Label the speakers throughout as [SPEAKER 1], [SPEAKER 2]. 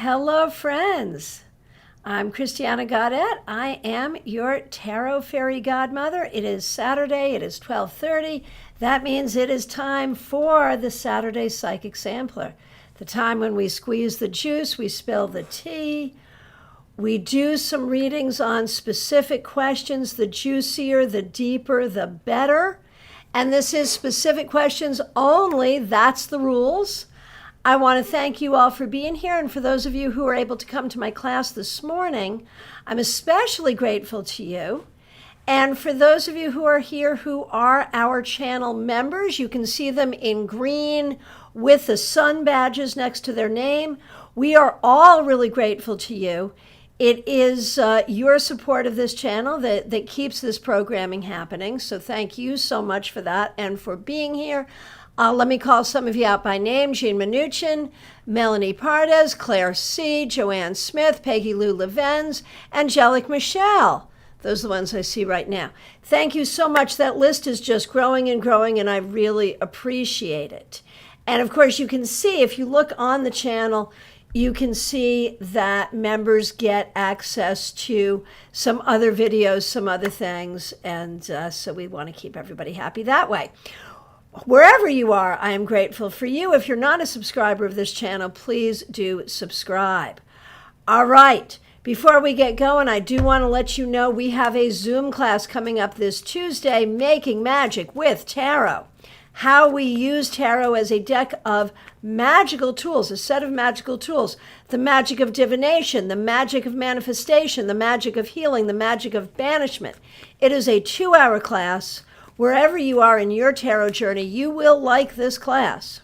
[SPEAKER 1] Hello, friends. I'm Christiana Gaudet. I am your Tarot Fairy Godmother. It is Saturday. It is 12:30. That means it is time for the Saturday Psychic Sampler, the time when we squeeze the juice, we spill the tea, we do some readings on specific questions. The juicier, the deeper, the better. And this is specific questions only. That's the rules. I want to thank you all for being here, and for those of you who were able to come to my class this morning, I'm especially grateful to you. And for those of you who are here who are our channel members, you can see them in green with the sun badges next to their name. We are all really grateful to you. It is your support of this channel that keeps this programming happening, so thank you so much for that and for being here. Let me call some of you out by name: Jean Mnuchin, Melanie Pardes, Claire C., Joanne Smith, Peggy Lou Levens, Angelique Michelle. Those are the ones I see right now. Thank you so much. That list is just growing and growing, and I really appreciate it. And of course, you can see, if you look on the channel, you can see that members get access to some other videos, some other things, and so we want to keep everybody happy that way. Wherever you are, I am grateful for you. If you're not a subscriber of this channel, please do subscribe. All right, before we get going, I do want to let you know we have a Zoom class coming up this Tuesday, Making Magic with Tarot. How we use tarot as a deck of magical tools, a set of magical tools. The magic of divination, the magic of manifestation, the magic of healing, the magic of banishment. It is a 2-hour class. Wherever you are in your tarot journey, you will like this class.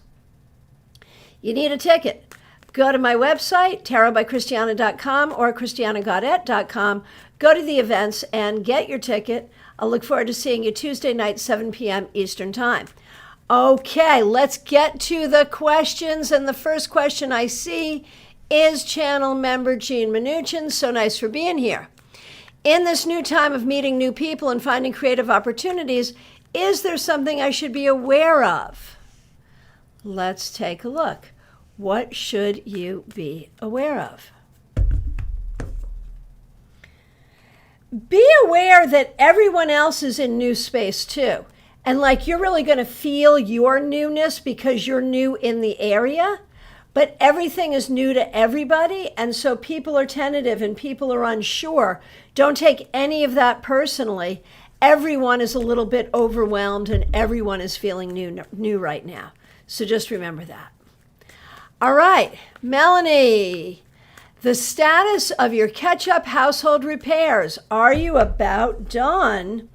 [SPEAKER 1] You need a ticket. Go to my website, tarotbychristiana.com or christianagaudet.com. Go to the events and get your ticket. I'll look forward to seeing you Tuesday night, 7 p.m. Eastern Time. Okay, let's get to the questions. And the first question I see is channel member Jean Mnuchin. So nice for being here. In this new time of meeting new people and finding creative opportunities, is there something I should be aware of? Let's take a look. What should you be aware of? Be aware that everyone else is in new space too. And like you're really going to feel your newness because you're new in the area. But everything is new to everybody, and so people are tentative and people are unsure. Don't take any of that personally. Everyone is a little bit overwhelmed and everyone is feeling new right now. So just remember that. All right, Melanie, the status of your catch-up household repairs. Are you about done?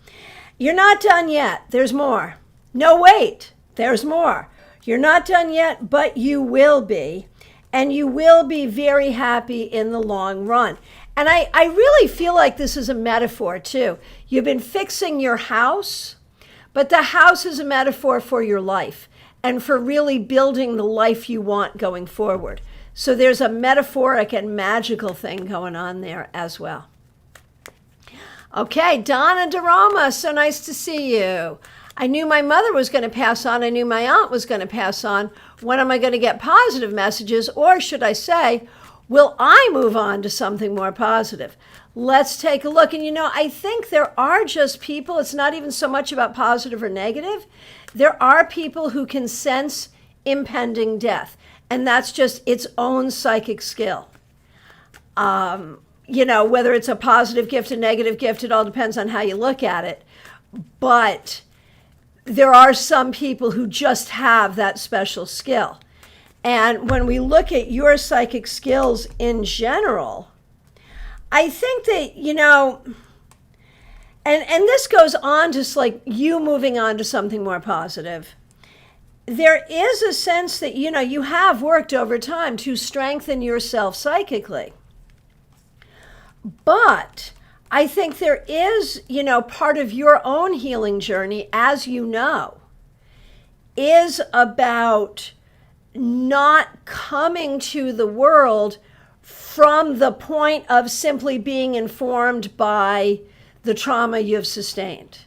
[SPEAKER 1] You're not done yet. There's more. No, wait, there's more. You're not done yet, but you will be. And you will be very happy in the long run. And I really feel like this is a metaphor too. You've been fixing your house, but the house is a metaphor for your life and for really building the life you want going forward. So there's a metaphoric and magical thing going on there as well. Okay, Donna DeRoma, so nice to see you. I knew my mother was going to pass on. I knew my aunt was going to pass on. When am I going to get positive messages? Or should I say, will I move on to something more positive? Let's take a look. And I think there are just people, it's not even so much about positive or negative. There are people who can sense impending death. And that's just its own psychic skill. Whether it's a positive gift, a negative gift, it all depends on how you look at it. But there are some people who just have that special skill. And when we look at your psychic skills in general, I think that, and this goes on just like you moving on to something more positive. There is a sense that, you have worked over time to strengthen yourself psychically. But I think there is, part of your own healing journey, as you know, is about not coming to the world from the point of simply being informed by the trauma you've sustained.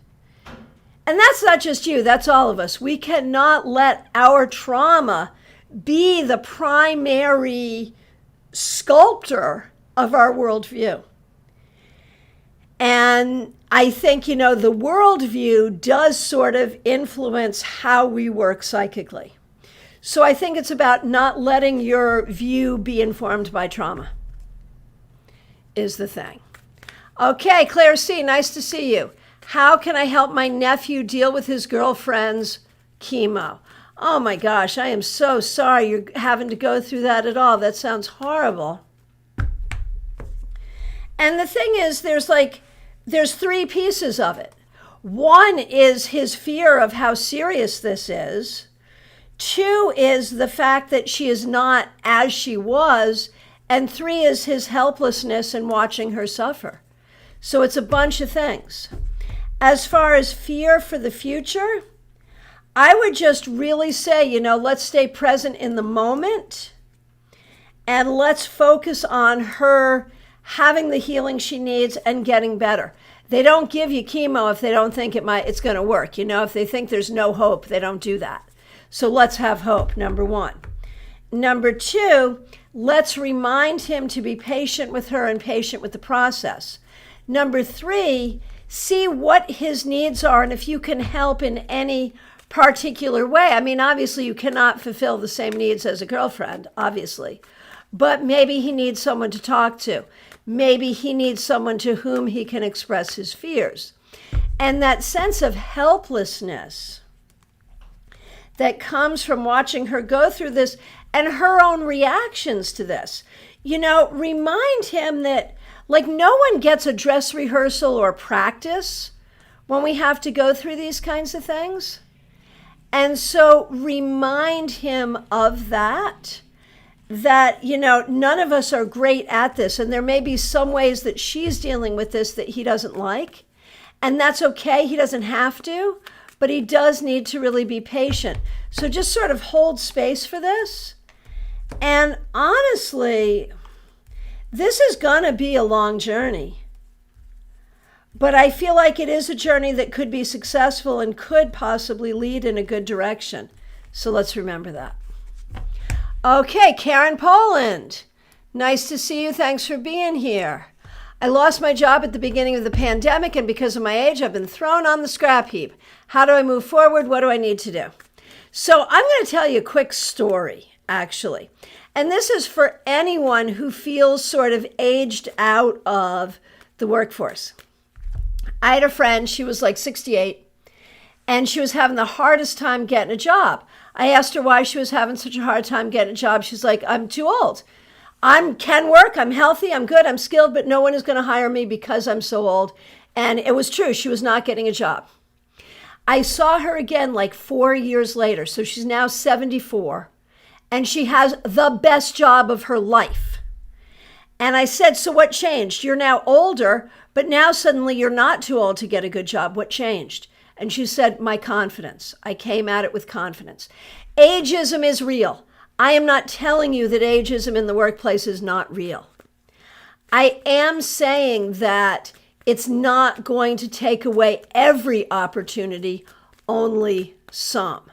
[SPEAKER 1] And that's not just you, that's all of us. We cannot let our trauma be the primary sculptor of our worldview. And I think, the worldview does sort of influence how we work psychically. So I think it's about not letting your view be informed by trauma is the thing. Okay, Claire C., nice to see you. How can I help my nephew deal with his girlfriend's chemo? Oh my gosh, I am so sorry you're having to go through that at all. That sounds horrible. And the thing is, there's three pieces of it. One is his fear of how serious this is. Two is the fact that she is not as she was. And three is his helplessness in watching her suffer. So it's a bunch of things. As far as fear for the future, I would just really say, let's stay present in the moment and let's focus on her having the healing she needs and getting better. They don't give you chemo if they don't think it's going to work. If they think there's no hope, they don't do that. So let's have hope, number one. Number two, let's remind him to be patient with her and patient with the process. Number three, see what his needs are and if you can help in any particular way. I mean, obviously you cannot fulfill the same needs as a girlfriend, obviously. But maybe he needs someone to talk to. Maybe he needs someone to whom he can express his fears. And that sense of helplessness that comes from watching her go through this and her own reactions to this. Remind him that, no one gets a dress rehearsal or practice when we have to go through these kinds of things. And so remind him of that, none of us are great at this. And there may be some ways that she's dealing with this that he doesn't like. And that's okay. He doesn't have to, but he does need to really be patient. So just sort of hold space for this. And honestly, this is going to be a long journey. But I feel like it is a journey that could be successful and could possibly lead in a good direction. So let's remember that. Okay, Karen Poland. Nice to see you. Thanks for being here. I lost my job at the beginning of the pandemic, and because of my age, I've been thrown on the scrap heap. How do I move forward? What do I need to do? So I'm going to tell you a quick story, actually. And this is for anyone who feels sort of aged out of the workforce. I had a friend, she was like 68, and she was having the hardest time getting a job. I asked her why she was having such a hard time getting a job. She's like, I'm too old. I can work, I'm healthy, I'm good, I'm skilled, but no one is going to hire me because I'm so old. And it was true, she was not getting a job. I saw her again like 4 years later, so she's now 74, and she has the best job of her life. And I said, so what changed? You're now older, but now suddenly you're not too old to get a good job. What changed? And she said, my confidence. I came at it with confidence. Ageism is real. I am not telling you that ageism in the workplace is not real. I am saying that it's not going to take away every opportunity, only some.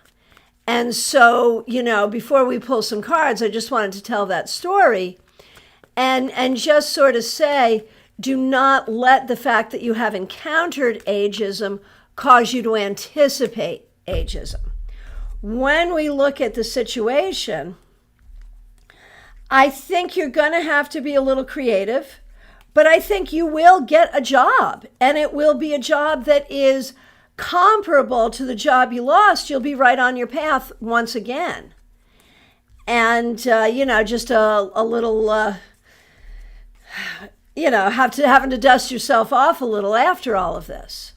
[SPEAKER 1] And so, before we pull some cards, I just wanted to tell that story and just sort of say, do not let the fact that you have encountered ageism cause you to anticipate ageism. When we look at the situation, I think you're going to have to be a little creative, but I think you will get a job, and it will be a job that is comparable to the job you lost. You'll be right on your path once again. And, just a little, having to dust yourself off a little after all of this.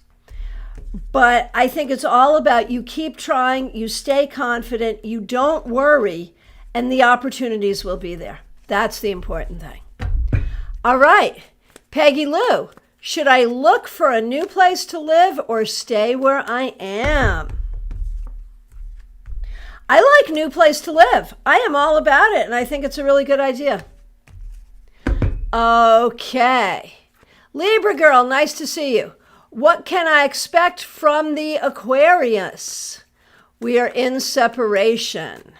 [SPEAKER 1] But I think it's all about you keep trying, you stay confident, you don't worry, and the opportunities will be there. That's the important thing. All right, Peggy Lou, should I look for a new place to live or stay where I am? I like new place to live. I am all about it, and I think it's a really good idea. Okay. Libra girl, nice to see you. What can I expect from the Aquarius? We are in separation.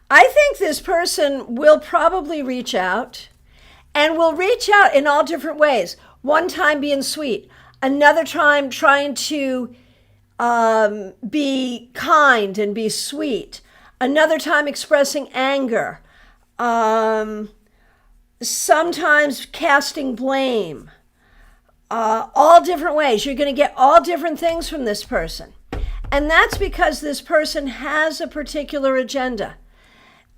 [SPEAKER 1] I think this person will probably reach out, and will reach out in all different ways. One time being sweet, another time trying to be kind and be sweet, another time expressing anger, sometimes casting blame, all different ways. You're going to get all different things from this person. And that's because this person has a particular agenda.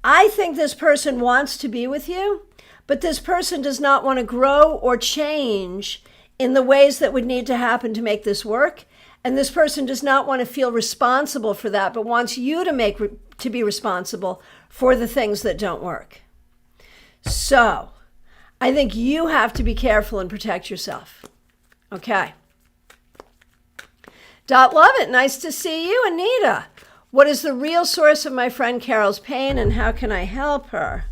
[SPEAKER 1] I think this person wants to be with you, but this person does not want to grow or change in the ways that would need to happen to make this work. And this person does not want to feel responsible for that, but wants you to be responsible for the things that don't work. So I think you have to be careful and protect yourself. Okay. Dot Lovett, nice to see you. Anita, what is the real source of my friend Carol's pain and how can I help her?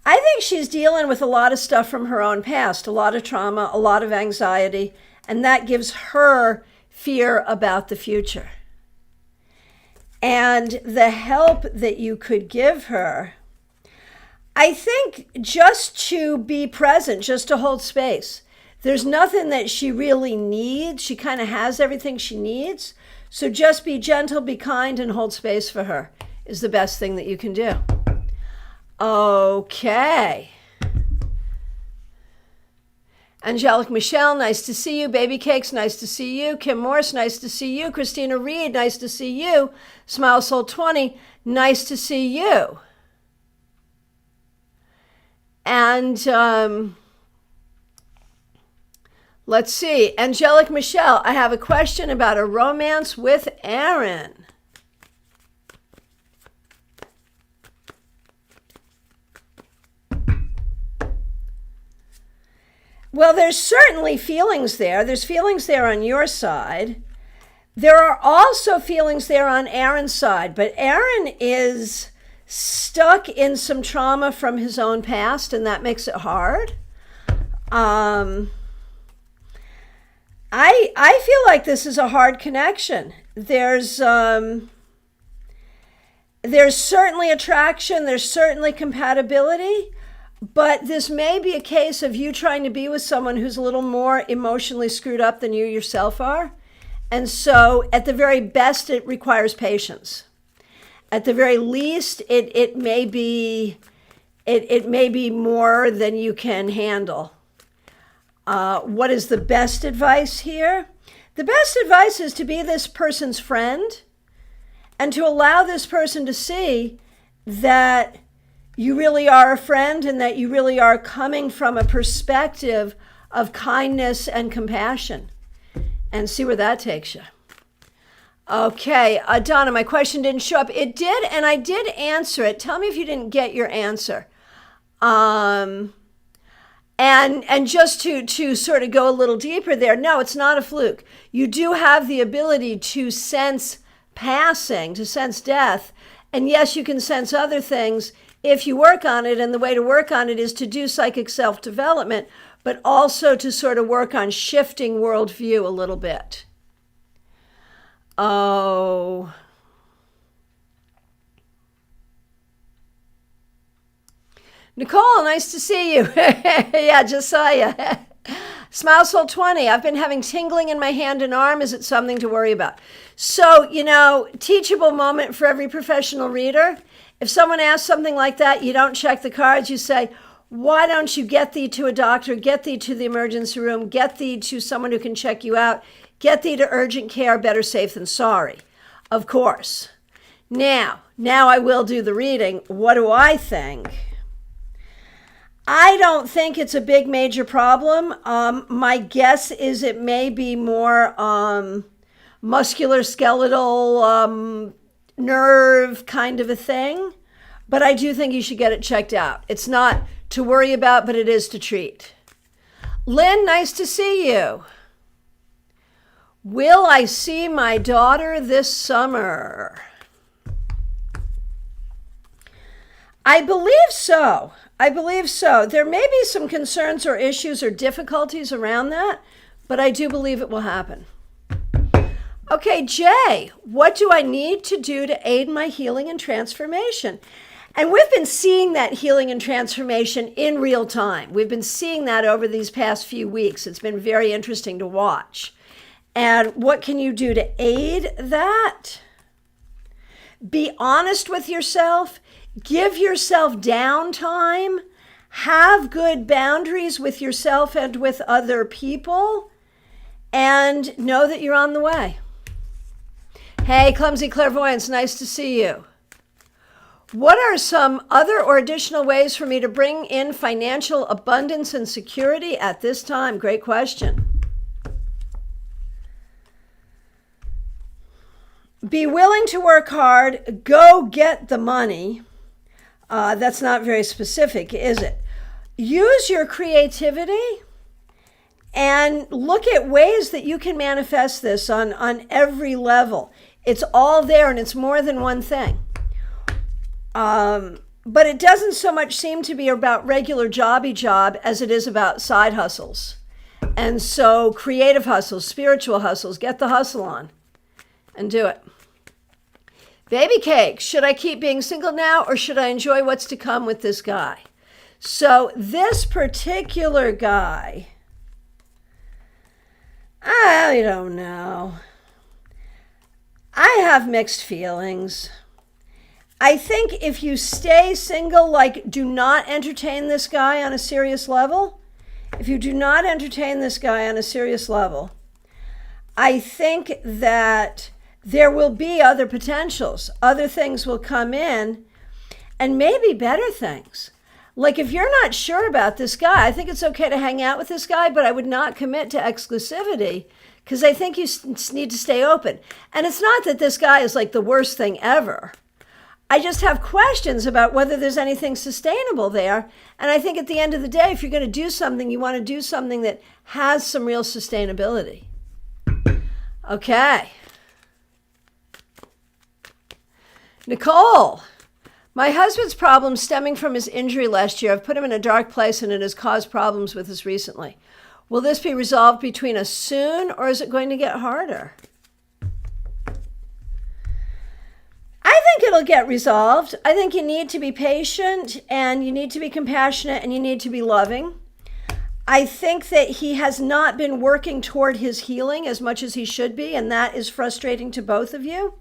[SPEAKER 1] I think she's dealing with a lot of stuff from her own past, a lot of trauma, a lot of anxiety, and that gives her fear about the future. And the help that you could give her, I think just to be present, just to hold space. There's nothing that she really needs. She kind of has everything she needs. So just be gentle, be kind, and hold space for her is the best thing that you can do. Okay. Angelic Michelle, nice to see you. Baby Cakes, nice to see you. Kim Morse, nice to see you. Christina Reed, nice to see you. Smile Soul 20, nice to see you. And let's see. Angelic Michelle, I have a question about a romance with Aaron. Well, there's certainly feelings there. There's feelings there on your side. There are also feelings there on Aaron's side, but Aaron is stuck in some trauma from his own past, and that makes it hard. I feel like this is a hard connection. There's certainly attraction, there's certainly compatibility, but this may be a case of you trying to be with someone who's a little more emotionally screwed up than you yourself are. And so at the very best, it requires patience. At the very least, it may be more than you can handle. What is the best advice here? The best advice is to be this person's friend and to allow this person to see that you really are a friend and that you really are coming from a perspective of kindness and compassion, and see where that takes you. Okay, Donna, my question didn't show up. It did, and I did answer it. Tell me if you didn't get your answer. And just to sort of go a little deeper there, no, it's not a fluke. You do have the ability to sense passing, to sense death, and yes, you can sense other things if you work on it, and the way to work on it is to do psychic self-development, but also to sort of work on shifting worldview a little bit. Oh. Nicole, nice to see you. Yeah, just saw you. Smile Soul 20, I've been having tingling in my hand and arm. Is it something to worry about? So, teachable moment for every professional reader. If someone asks something like that, you don't check the cards. You say, why don't you get thee to a doctor, get thee to the emergency room, get thee to someone who can check you out, get thee to urgent care, better safe than sorry, of course. Now I will do the reading. What do I think? I don't think it's a big major problem. My guess is it may be more muscular, skeletal, nerve kind of a thing, but I do think you should get it checked out. It's not to worry about, but it is to treat. Lynn, nice to see you. Will I see my daughter this summer? I believe so. There may be some concerns or issues or difficulties around that, but I do believe it will happen. Okay, Jay, what do I need to do to aid my healing and transformation? And we've been seeing that healing and transformation in real time. We've been seeing that over these past few weeks. It's been very interesting to watch. And what can you do to aid that? Be honest with yourself. Give yourself downtime. Have good boundaries with yourself and with other people. And know that you're on the way. Hey, Clumsy Clairvoyance, nice to see you. What are some other or additional ways for me to bring in financial abundance and security at this time? Great question. Be willing to work hard. Go get the money. That's not very specific, is it? Use your creativity and look at ways that you can manifest this on every level. It's all there, and it's more than one thing. But it doesn't so much seem to be about regular jobby job as it is about side hustles. And so creative hustles, spiritual hustles, get the hustle on and do it. Baby cake, should I keep being single now or should I enjoy what's to come with this guy? So this particular guy, I don't know. I have mixed feelings. I think if you stay single, like do not entertain this guy on a serious level. If you do not entertain this guy on a serious level, I think that there will be other potentials. Other things will come in and maybe better things. Like if you're not sure about this guy, I think it's okay to hang out with this guy, but I would not commit to exclusivity because I think you need to stay open. And it's not that this guy is like the worst thing ever. I just have questions about whether there's anything sustainable there. And I think at the end of the day, if you're going to do something, you want to do something that has some real sustainability. Okay. Nicole, my husband's problems stemming from his injury last year have put him in a dark place and it has caused problems with us recently. Will this be resolved between us soon or is it going to get harder? I think it'll get resolved. I think you need to be patient and you need to be compassionate and you need to be loving. I think that he has not been working toward his healing as much as he should be, and that is frustrating to both of you.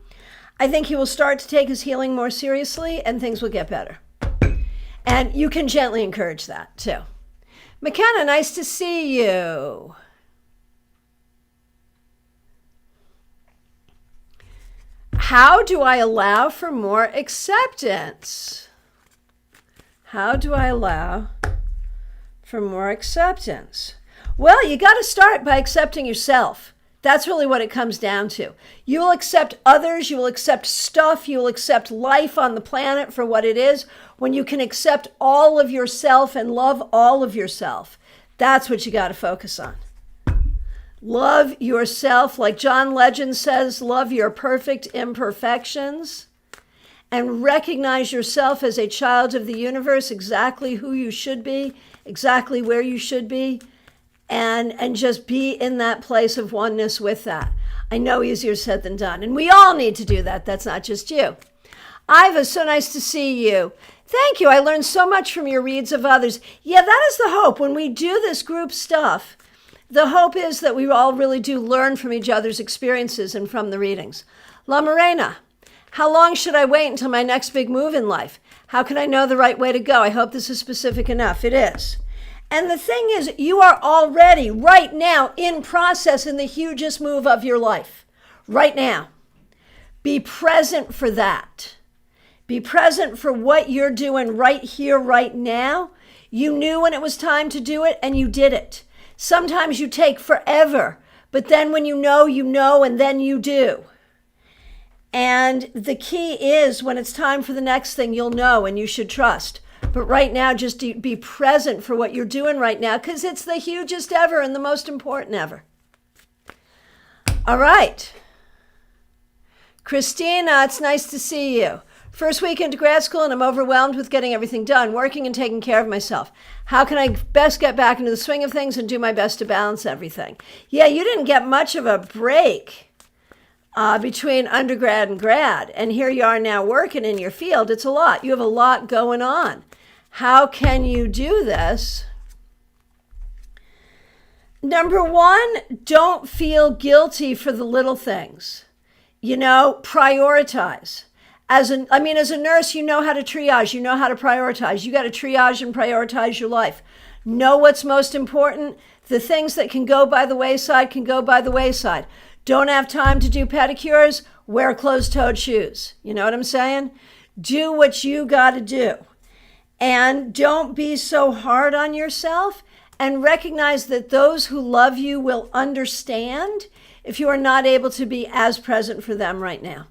[SPEAKER 1] I think he will start to take his healing more seriously and things will get better. And you can gently encourage that too. McKenna, nice to see you. How do I allow for more acceptance? How do I allow for more acceptance? Well, you got to start by accepting yourself. That's really what it comes down to. You will accept others, you will accept stuff, you will accept life on the planet for what it is when you can accept all of yourself and love all of yourself. That's what you got to focus on. Love yourself, like John Legend says, love your perfect imperfections and recognize yourself as a child of the universe, exactly who you should be, exactly where you should be, and just be in that place of oneness with that. I know easier said than done, and we all need to do that. That's not just you. Iva, so nice to see you. Thank you. I learned so much from your reads of others. Yeah, that is the hope. When we do this group stuff, the hope is that we all really do learn from each other's experiences and from the readings. La Morena, how long should I wait until my next big move in life? How can I know the right way to go? I hope this is specific enough. It is. And the thing is, you are already right now in process in the hugest move of your life. Right now. Be present for that. Be present for what you're doing right here, right now. You knew when it was time to do it and you did it. Sometimes you take forever, but then when you know, and then you do. And the key is when it's time for the next thing, you'll know and you should trust. But right now, just be present for what you're doing right now because it's the hugest ever and the most important ever. All right. Christina, it's nice to see you. First week into grad school and I'm overwhelmed with getting everything done, working and taking care of myself. How can I best get back into the swing of things and do my best to balance everything? Yeah, you didn't get much of a break. between undergrad and grad. And here you are now working in your field. It's a lot. You have a lot going on. How can you do this? Number one, don't feel guilty for the little things. Prioritize. As a nurse, you know how to triage, you know how to prioritize. You got to triage and prioritize your life. Know what's most important. The things that can go by the wayside can go by the wayside. Don't have time to do pedicures? Wear closed-toed shoes. You know what I'm saying? Do what you got to do. And don't be so hard on yourself, and recognize that those who love you will understand if you are not able to be as present for them right now.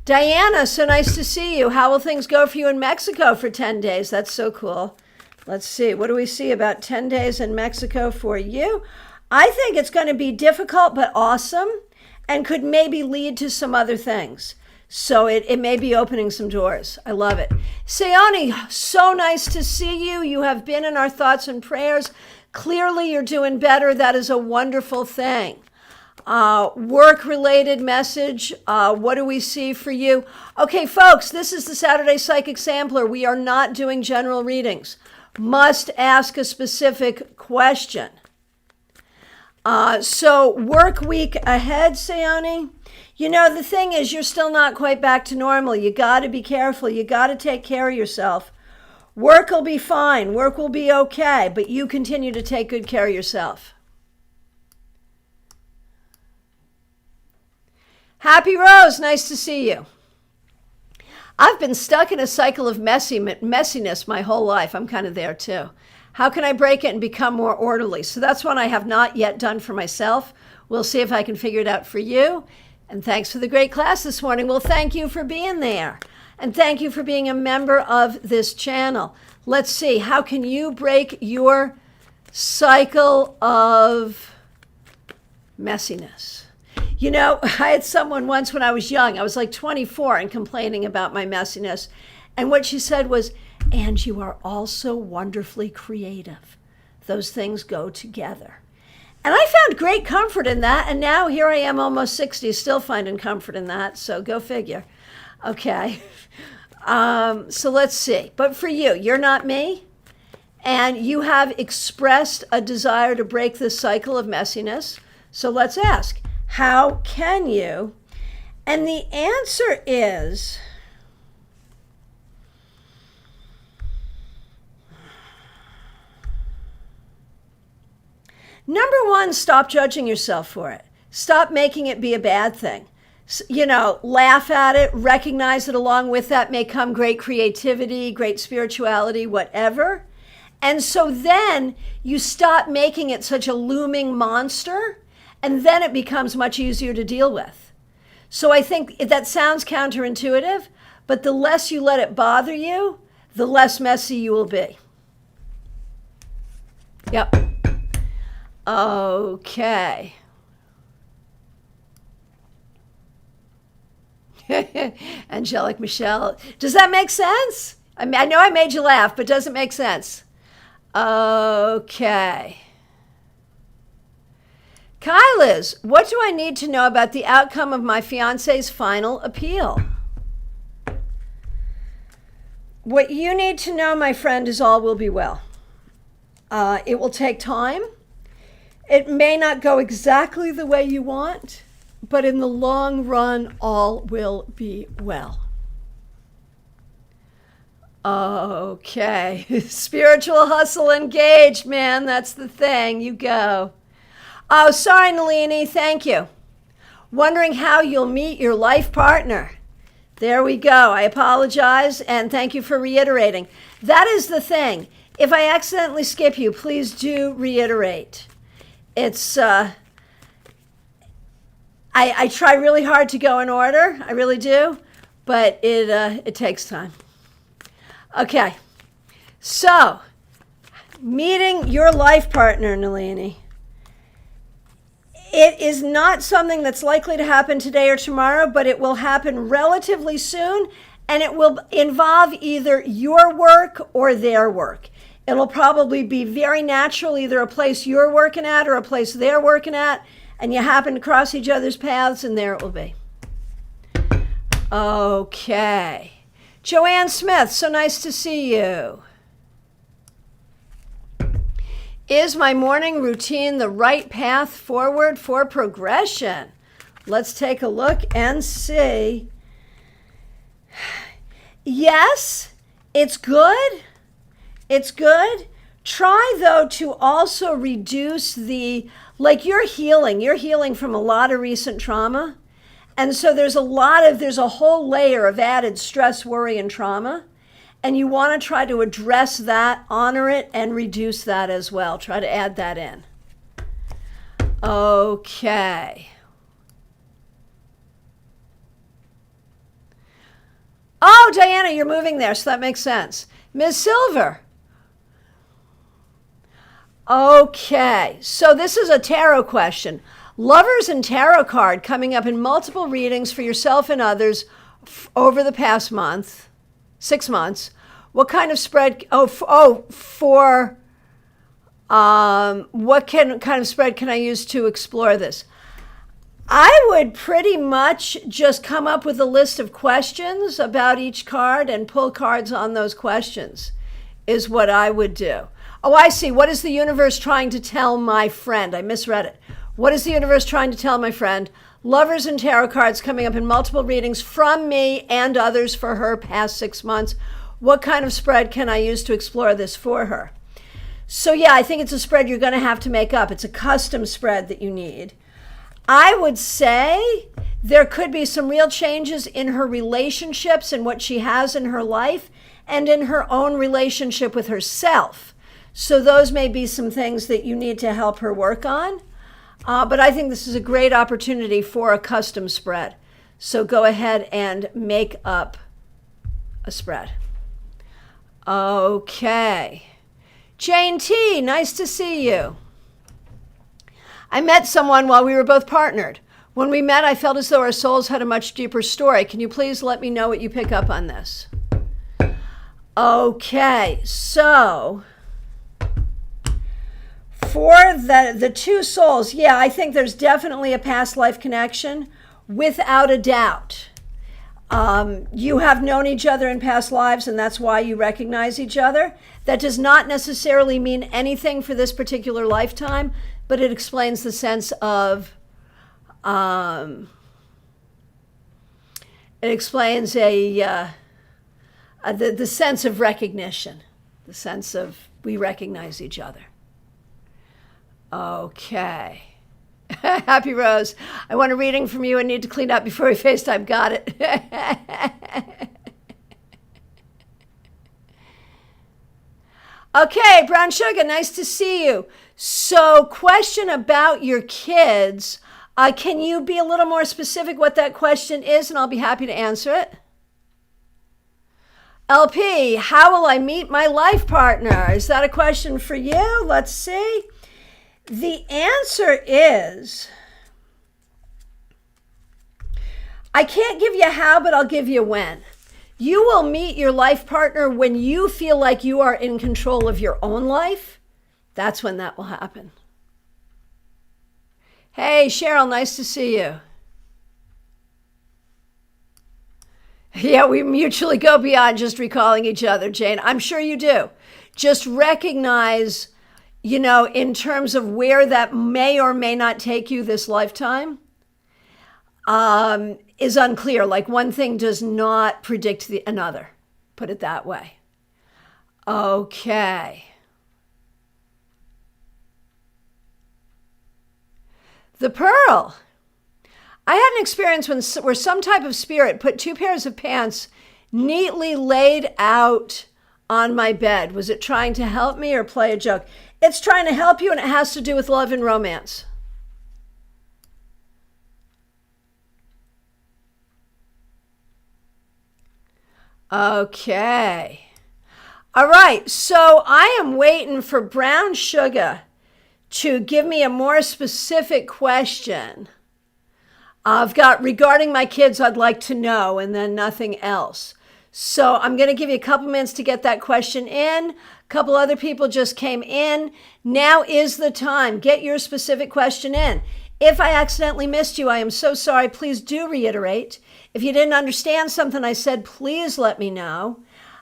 [SPEAKER 1] Diana, so nice to see you. How will things go for you in Mexico for 10 days? That's so cool. Let's see. What do we see about 10 days in Mexico for you? I think it's going to be difficult but awesome and could maybe lead to some other things. So it may be opening some doors. I love it. Sayoni, so nice to see you. You have been in our thoughts and prayers. Clearly, you're doing better. That is a wonderful thing. Work-related message. What do we see for you? Okay, folks, this is the Saturday Psychic Sampler. We are not doing general readings. Must ask a specific question. So work week ahead, Sayoni. The thing is, you're still not quite back to normal. You got to be careful. You got to take care of yourself. Work will be fine. Work will be okay, but you continue to take good care of yourself. Happy Rose, nice to see you. I've been stuck in a cycle of messiness my whole life. I'm kind of there too. How can I break it and become more orderly? So that's one I have not yet done for myself. We'll see if I can figure it out for you. And thanks for the great class this morning. Well, thank you for being there. And thank you for being a member of this channel. Let's see, how can you break your cycle of messiness? I had someone once when I was young, I was like 24 and complaining about my messiness. And what she said was, and you are also wonderfully creative. Those things go together. And I found great comfort in that. And now here I am almost 60, still finding comfort in that. So go figure. Okay. So let's see. But for you, you're not me. And you have expressed a desire to break this cycle of messiness. So let's ask, how can you? And the answer is, number one, stop judging yourself for it. Stop making it be a bad thing. Laugh at it, recognize that along with that may come great creativity, great spirituality, whatever. And so then you stop making it such a looming monster, and then it becomes much easier to deal with. So I think that sounds counterintuitive, but the less you let it bother you, the less messy you will be. Yep. Okay. Angelic Michelle. Does that make sense? I know I made you laugh, but does it make sense? Okay. Kyliz, what do I need to know about the outcome of my fiance's final appeal? What you need to know, my friend, is all will be well. It will take time. It may not go exactly the way you want, but in the long run, all will be well. Okay. Spiritual hustle engaged, man. That's the thing. You go. Oh, sorry, Nalini. Thank you. Wondering how you'll meet your life partner. There we go. I apologize, and thank you for reiterating. That is the thing. If I accidentally skip you, please do reiterate. It's, I try really hard to go in order. I really do, but it takes time. Okay. So, meeting your life partner, Nalini. It is not something that's likely to happen today or tomorrow, but it will happen relatively soon, and it will involve either your work or their work. It'll probably be very natural, either a place you're working at or a place they're working at, and you happen to cross each other's paths, and there it will be. Okay. Joanne Smith, so nice to see you. Is my morning routine the right path forward for progression? Let's take a look and see. Yes, it's good. It's good. Try, though, to also reduce you're healing from a lot of recent trauma. And so there's a whole layer of added stress, worry, and trauma. And you want to try to address that, honor it, and reduce that as well. Try to add that in. Okay. Oh, Diana, you're moving there, so that makes sense. Ms. Silver. Okay, so this is a tarot question. Lovers and tarot card coming up in multiple readings for yourself and others over the past month, 6 months. What kind of spread? What kind of spread can I use to explore this? I would pretty much just come up with a list of questions about each card and pull cards on those questions is what I would do. Oh, I see. What is the universe trying to tell my friend? I misread it. What is the universe trying to tell my friend? Lovers and tarot cards coming up in multiple readings from me and others for her past 6 months. What kind of spread can I use to explore this for her? So yeah, I think it's a spread you're going to have to make up. It's a custom spread that you need. I would say there could be some real changes in her relationships and what she has in her life and in her own relationship with herself. So those may be some things that you need to help her work on. But I think this is a great opportunity for a custom spread. So go ahead and make up a spread. Okay. Jane T, nice to see you. I met someone while we were both partnered. When we met, I felt as though our souls had a much deeper story. Can you please let me know what you pick up on this? Okay, so for the two souls, yeah, I think there's definitely a past life connection, without a doubt. You have known each other in past lives, and that's why you recognize each other. That does not necessarily mean anything for this particular lifetime, but it explains the sense of, it explains the sense of recognition, the sense of we recognize each other. Okay. Happy Rose. I want a reading from you and need to clean up before we FaceTime. Got it. Okay, Brown Sugar, nice to see you. So, question about your kids. Can you be a little more specific what that question is, and I'll be happy to answer it? LP, how will I meet my life partner? Is that a question for you? Let's see. The answer is, I can't give you how, but I'll give you when. You will meet your life partner when you feel like you are in control of your own life. That's when that will happen. Hey, Cheryl, nice to see you. Yeah, we mutually go beyond just recalling each other, Jane. I'm sure you do. Just recognize, in terms of where that may or may not take you this lifetime, is unclear. Like one thing does not predict another. Put it that way. Okay. The Pearl. I had an experience where some type of spirit put 2 pairs of pants neatly laid out on my bed. Was it trying to help me or play a joke? It's trying to help you, and it has to do with love and romance. Okay. All right. So I am waiting for Brown Sugar to give me a more specific question. I've got regarding my kids, I'd like to know, and then nothing else. So I'm going to give you a couple minutes to get that question in. A couple other people just came in. Now is the time. Get your specific question in. If I accidentally missed you, I am so sorry. Please do reiterate. If you didn't understand something I said, please let me know.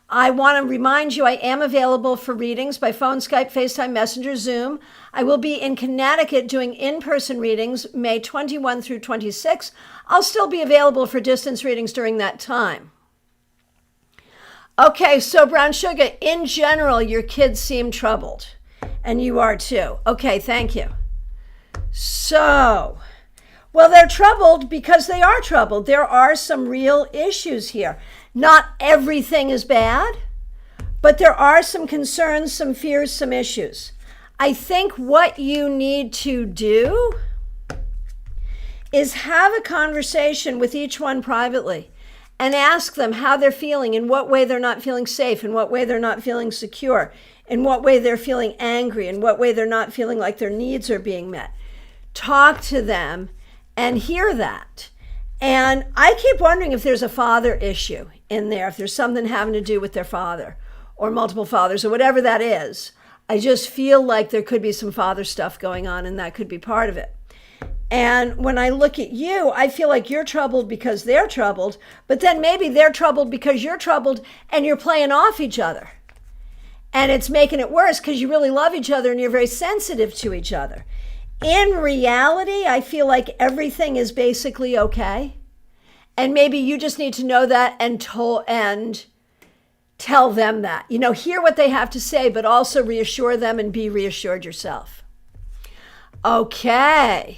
[SPEAKER 1] I want to remind you I am available for readings by phone, Skype, FaceTime, Messenger, Zoom. I will be in Connecticut doing in-person readings May 21 through 26. I'll still be available for distance readings during that time. Okay, so Brown Sugar, in general, your kids seem troubled, and you are too. Okay, thank you. So, well, they're troubled because they are troubled. There are some real issues here. Not everything is bad, but there are some concerns, some fears, some issues. I think what you need to do is have a conversation with each one privately and ask them how they're feeling, in what way they're not feeling safe, in what way they're not feeling secure, in what way they're feeling angry, in what way they're not feeling like their needs are being met. Talk to them and hear that. And I keep wondering if there's a father issue in there, if there's something having to do with their father or multiple fathers or whatever that is. I just feel like there could be some father stuff going on, and that could be part of it. And when I look at you, I feel like you're troubled because they're troubled, but then maybe they're troubled because you're troubled, and you're playing off each other. And it's making it worse because you really love each other and you're very sensitive to each other. In reality, I feel like everything is basically okay. And maybe you just need to know that and tell them that. You know, hear what they have to say, but also reassure them and be reassured yourself. Okay.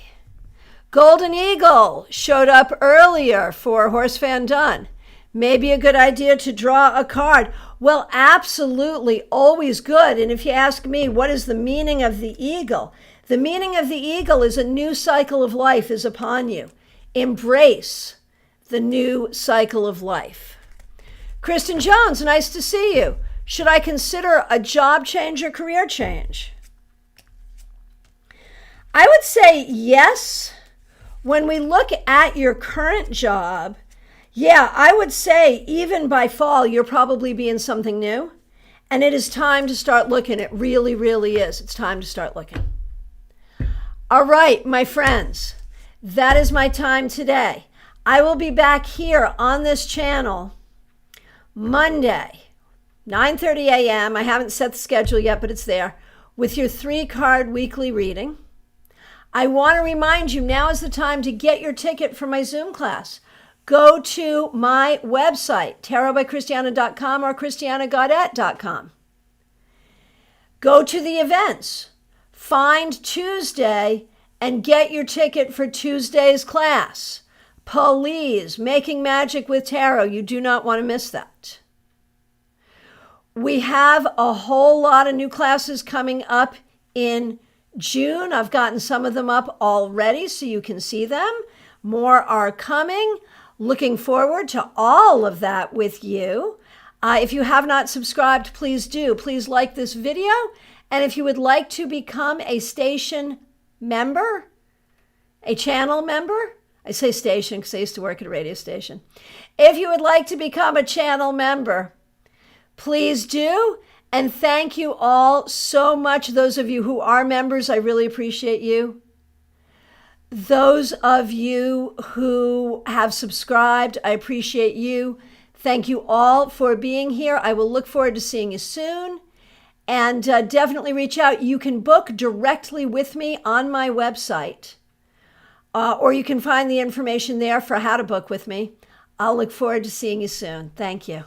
[SPEAKER 1] Golden Eagle showed up earlier for Horse Van Done. Maybe a good idea to draw a card. Well, absolutely, always good. And if you ask me, what is the meaning of the eagle? The meaning of the eagle is a new cycle of life is upon you. Embrace the new cycle of life. Kristen Jones, nice to see you. Should I consider a job change or career change? I would say yes. When we look at your current job, yeah, I would say even by fall, you'll probably be in something new. And it is time to start looking. It really, really is. It's time to start looking. All right, my friends, that is my time today. I will be back here on this channel Monday, 9:30 a.m. I haven't set the schedule yet, but it's there, with your 3-card weekly reading. I want to remind you, now is the time to get your ticket for my Zoom class. Go to my website, tarotbychristiana.com or christianagaudet.com. Go to the events. Find Tuesday and get your ticket for Tuesday's class. Please, Making Magic with Tarot. You do not want to miss that. We have a whole lot of new classes coming up in June. I've gotten some of them up already so you can see them. More are coming. Looking forward to all of that with you. If you have not subscribed, please do. Please like this video. And if you would like to become a station member, a channel member, I say station because I used to work at a radio station. If you would like to become a channel member, please do. And thank you all so much. Those of you who are members, I really appreciate you. Those of you who have subscribed, I appreciate you. Thank you all for being here. I will look forward to seeing you soon. And definitely reach out. You can book directly with me on my website. Or you can find the information there for how to book with me. I'll look forward to seeing you soon. Thank you.